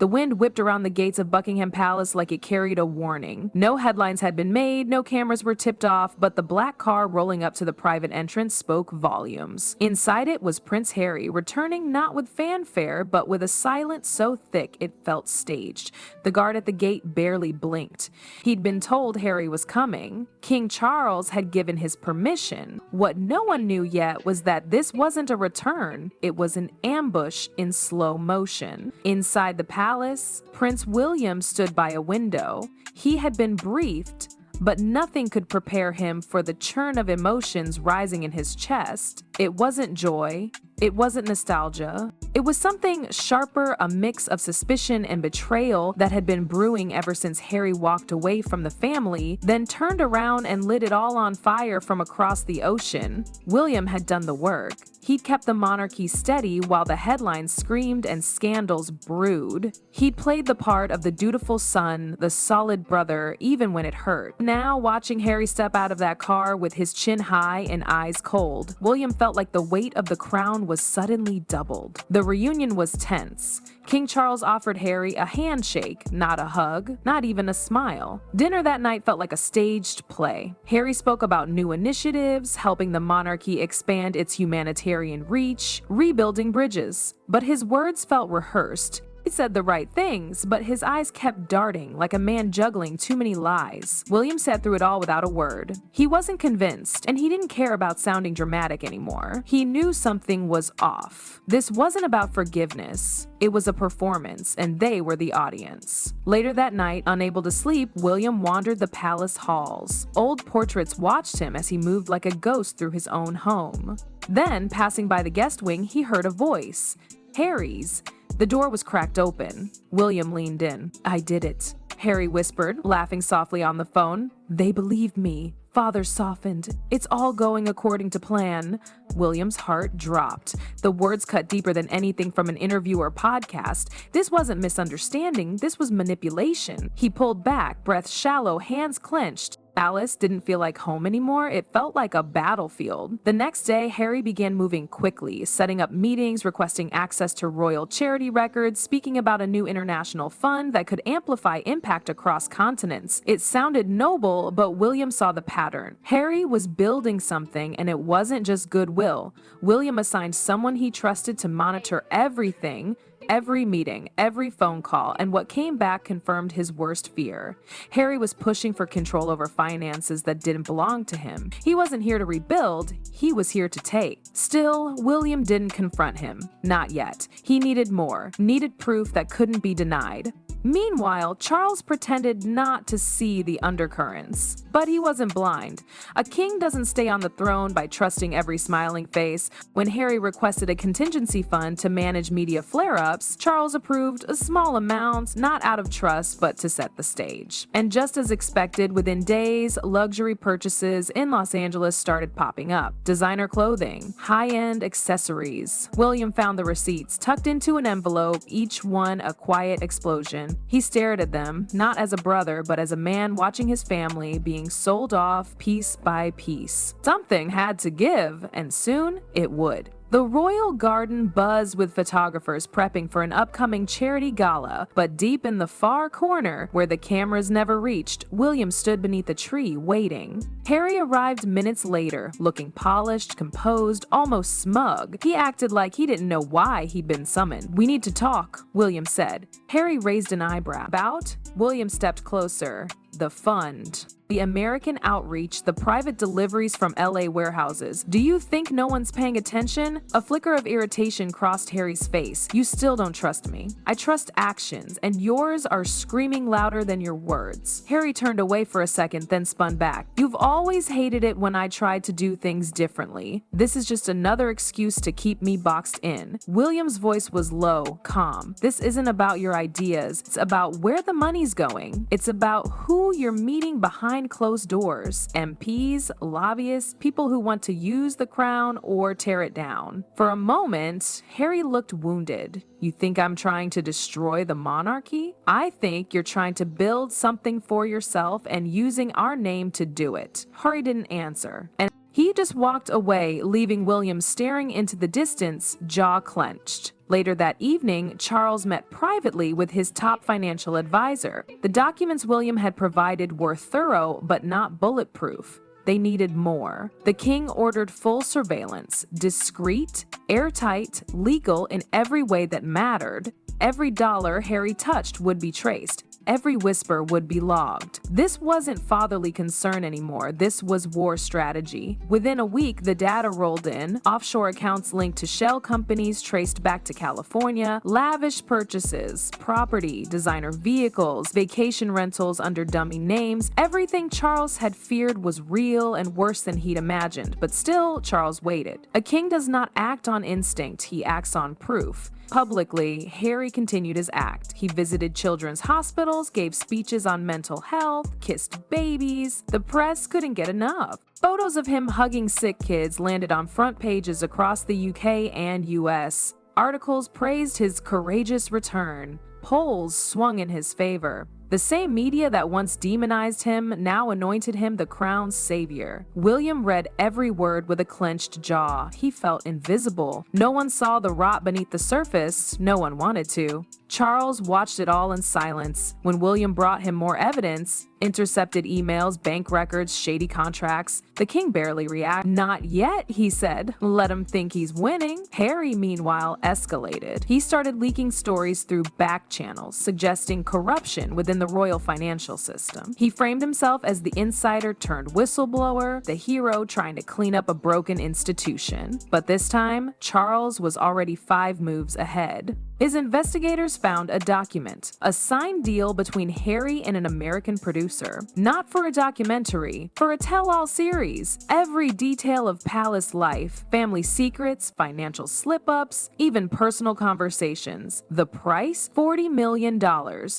The wind whipped around the gates of Buckingham Palace like it carried a warning. No headlines had been made, no cameras were tipped off, but the black car rolling up to the private entrance spoke volumes. Inside it was Prince Harry, returning not with fanfare, but with a silence so thick it felt staged. The guard at the gate barely blinked. He'd been told Harry was coming. King Charles had given his permission. What no one knew yet was that this wasn't a return, it was an ambush in slow motion. Inside the palace, Prince William stood by a window. He had been briefed, but nothing could prepare him for the churn of emotions rising in his chest. It wasn't joy. It wasn't nostalgia. It was something sharper, a mix of suspicion and betrayal that had been brewing ever since Harry walked away from the family, then turned around and lit it all on fire from across the ocean. William had done the work. He'd kept the monarchy steady while the headlines screamed and scandals brewed. He'd played the part of the dutiful son, the solid brother, even when it hurt. Now, watching Harry step out of that car with his chin high and eyes cold, William felt like the weight of the crown was suddenly doubled. The reunion was tense. King Charles offered Harry a handshake, not a hug, not even a smile. Dinner that night felt like a staged play. Harry spoke about new initiatives, helping the monarchy expand its humanitarian reach, rebuilding bridges. But his words felt rehearsed. He said the right things, but his eyes kept darting like a man juggling too many lies. William sat through it all without a word. He wasn't convinced, and he didn't care about sounding dramatic anymore. He knew something was off. This wasn't about forgiveness. It was a performance, and they were the audience. Later that night, unable to sleep, William wandered the palace halls. Old portraits watched him as he moved like a ghost through his own home. Then, passing by the guest wing, he heard a voice. Harry's. The door was cracked open. William leaned in. "I did it," Harry whispered, laughing softly on the phone. "They believed me." Father softened. "It's all going according to plan." William's heart dropped. The words cut deeper than anything from an interview or podcast. This wasn't misunderstanding, this was manipulation. He pulled back, breath shallow, hands clenched. Alice didn't feel like home anymore, it felt like a battlefield. The next day, Harry began moving quickly, setting up meetings, requesting access to royal charity records, speaking about a new international fund that could amplify impact across continents. It sounded noble, but William saw the pattern. Harry was building something, and it wasn't just goodwill. William assigned someone he trusted to monitor everything, every meeting, every phone call, and what came back confirmed his worst fear. Harry was pushing for control over finances that didn't belong to him. He wasn't here to rebuild, he was here to take. Still, William didn't confront him. Not yet. He needed more, needed proof that couldn't be denied. Meanwhile, Charles pretended not to see the undercurrents. But he wasn't blind. A king doesn't stay on the throne by trusting every smiling face. When Harry requested a contingency fund to manage media flare-ups, Charles approved a small amount, not out of trust, but to set the stage. And just as expected, within days, luxury purchases in Los Angeles started popping up. Designer clothing, high-end accessories. William found the receipts tucked into an envelope, each one a quiet explosion. He stared at them, not as a brother, but as a man watching his family being sold off piece by piece. Something had to give, and soon it would. The royal garden buzzed with photographers prepping for an upcoming charity gala, but deep in the far corner, where the cameras never reached, William stood beneath a tree waiting. Harry arrived minutes later, looking polished, composed, almost smug. He acted like he didn't know why he'd been summoned. "We need to talk," William said. Harry raised an eyebrow. "About?" William stepped closer. "The fund. The American outreach, the private deliveries from LA warehouses. Do you think no one's paying attention?" A flicker of irritation crossed Harry's face. "You still don't trust me. I trust actions, and yours are screaming louder than your words." Harry turned away for a second, then spun back. "You've always hated it when I tried to do things differently. This is just another excuse to keep me boxed in." William's voice was low, calm. "This isn't about your ideas. It's about where the money's going. It's about who you're meeting behind closed doors. MPs, lobbyists, people who want to use the crown or tear it down." For a moment, Harry looked wounded. "You think I'm trying to destroy the monarchy? I think you're trying to build something for yourself and using our name to do it." Harry didn't answer. And He just walked away, leaving William staring into the distance, jaw clenched. Later that evening, Charles met privately with his top financial advisor. The documents William had provided were thorough but not bulletproof. They needed more. The king ordered full surveillance, discreet, airtight, legal in every way that mattered. Every dollar Harry touched would be traced. Every whisper would be logged. This wasn't fatherly concern anymore. This was war strategy. Within a week, the data rolled in, offshore accounts linked to shell companies traced back to California, lavish purchases, property, designer vehicles, vacation rentals under dummy names. Everything Charles had feared was real and worse than he'd imagined, but still, Charles waited. A king does not act on instinct, he acts on proof. Publicly, Harry continued his act. He visited children's hospitals, gave speeches on mental health, kissed babies. The press couldn't get enough. Photos of him hugging sick kids landed on front pages across the UK and US. Articles praised his courageous return. Polls swung in his favor. The same media that once demonized him now anointed him the crown's savior. William read every word with a clenched jaw. He felt invisible. No one saw the rot beneath the surface. No one wanted to. Charles watched it all in silence. When William brought him more evidence, intercepted emails, bank records, shady contracts, the king barely reacted. "Not yet," he said. "Let him think he's winning." Harry, meanwhile, escalated. He started leaking stories through back channels, suggesting corruption within the royal financial system. He framed himself as the insider turned whistleblower, the hero trying to clean up a broken institution. But this time, Charles was already 5 moves ahead. His investigators found a document, a signed deal between Harry and an American producer. Not for a documentary, for a tell-all series. Every detail of palace life, family secrets, financial slip-ups, even personal conversations. The price? $40 million.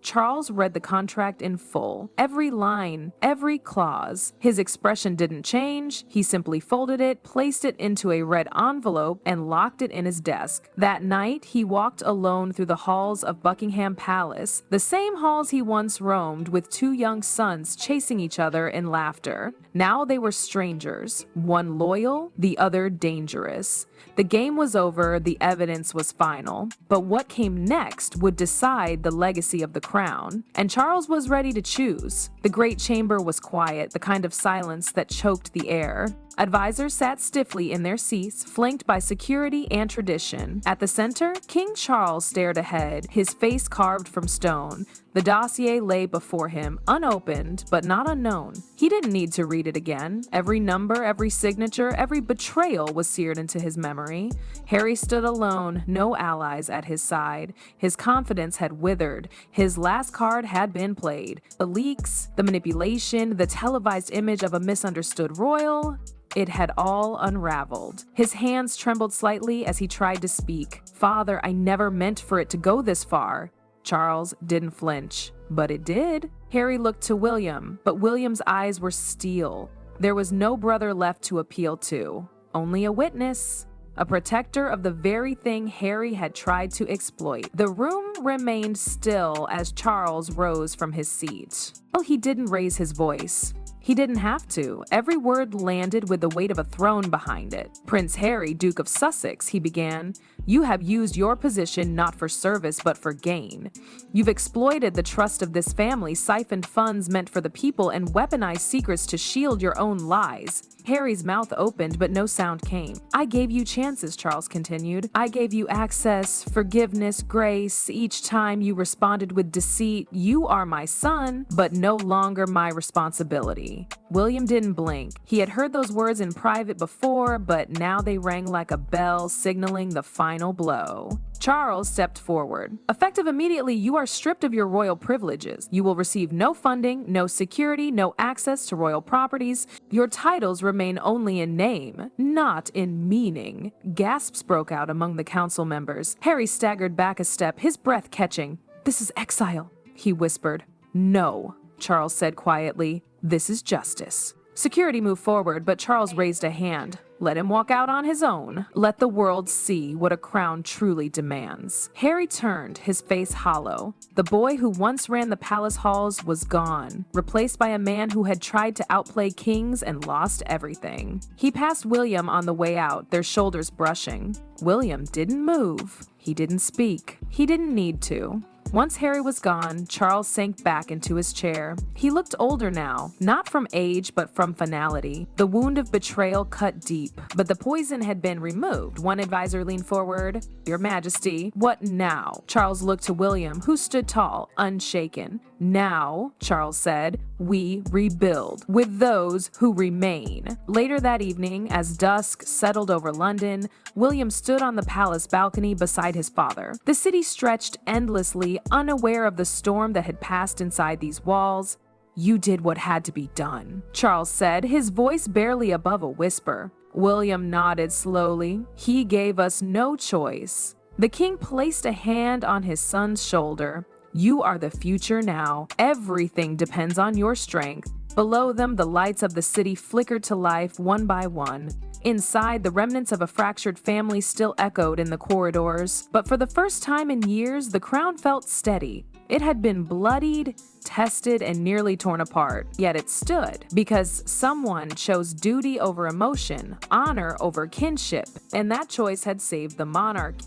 Charles read the contract in full. Every line, every clause. His expression didn't change. He simply folded it, placed it into a red envelope, and locked it in his desk. That night, he walked alone through the halls of Buckingham Palace, the same halls he once roamed with 2 young sons chasing each other in laughter. Now they were strangers, one loyal, the other dangerous. The game was over, the evidence was final. But what came next would decide the legacy of the crown. And Charles was ready to choose. The great chamber was quiet, the kind of silence that choked the air. Advisors sat stiffly in their seats, flanked by security and tradition. At the center, King Charles stared ahead, his face carved from stone. The dossier lay before him, unopened, but not unknown. He didn't need to read it again. Every number, every signature, every betrayal was seared into his memory. Harry stood alone, no allies at his side. His confidence had withered. His last card had been played. The leaks, the manipulation, the televised image of a misunderstood royal. It had all unraveled. His hands trembled slightly as he tried to speak. "Father, I never meant for it to go this far." Charles didn't flinch, but it did. Harry looked to William, but William's eyes were steel. There was no brother left to appeal to, only a witness, a protector of the very thing Harry had tried to exploit. The room remained still as Charles rose from his seat. Well, he didn't raise his voice. He didn't have to. Every word landed with the weight of a throne behind it. "Prince Harry, Duke of Sussex," he began, "you have used your position not for service but for gain. You've exploited the trust of this family, siphoned funds meant for the people, and weaponized secrets to shield your own lies." Harry's mouth opened, but no sound came. "I gave you chances," Charles continued. "I gave you access, forgiveness, grace. Each time you responded with deceit. You are my son, but no longer my responsibility." William didn't blink. He had heard those words in private before, but now they rang like a bell, signaling the final blow. Charles stepped forward. "Effective immediately, you are stripped of your royal privileges. You will receive no funding, no security, no access to royal properties. Your titles remain only in name, not in meaning." Gasps broke out among the council members. Harry staggered back a step, his breath catching. "This is exile," he whispered. "No," Charles said quietly. "This is justice." Security moved forward, but Charles raised a hand. Let him walk out on his own. Let the world see what a crown truly demands. Harry turned, his face hollow. The boy who once ran the palace halls was gone, replaced by a man who had tried to outplay kings and lost everything. He passed William on the way out, their shoulders brushing. William didn't move. He didn't speak. He didn't need to. Once Harry was gone, Charles sank back into his chair. He looked older now, not from age but from finality. The wound of betrayal cut deep, but the poison had been removed. One advisor leaned forward. "Your Majesty, what now?" Charles looked to William, who stood tall, unshaken. "Now," Charles said, "we rebuild with those who remain." Later that evening, as dusk settled over London, William stood on the palace balcony beside his father. The city stretched endlessly, unaware of the storm that had passed inside these walls. "You did what had to be done," Charles said, his voice barely above a whisper. William nodded slowly. "He gave us no choice." The king placed a hand on his son's shoulder. "You are the future now. Everything depends on your strength." Below them, the lights of the city flickered to life one by one. Inside, the remnants of a fractured family still echoed in the corridors. But for the first time in years, the crown felt steady. It had been bloodied, tested, and nearly torn apart. Yet it stood, because someone chose duty over emotion, honor over kinship, and that choice had saved the monarchy.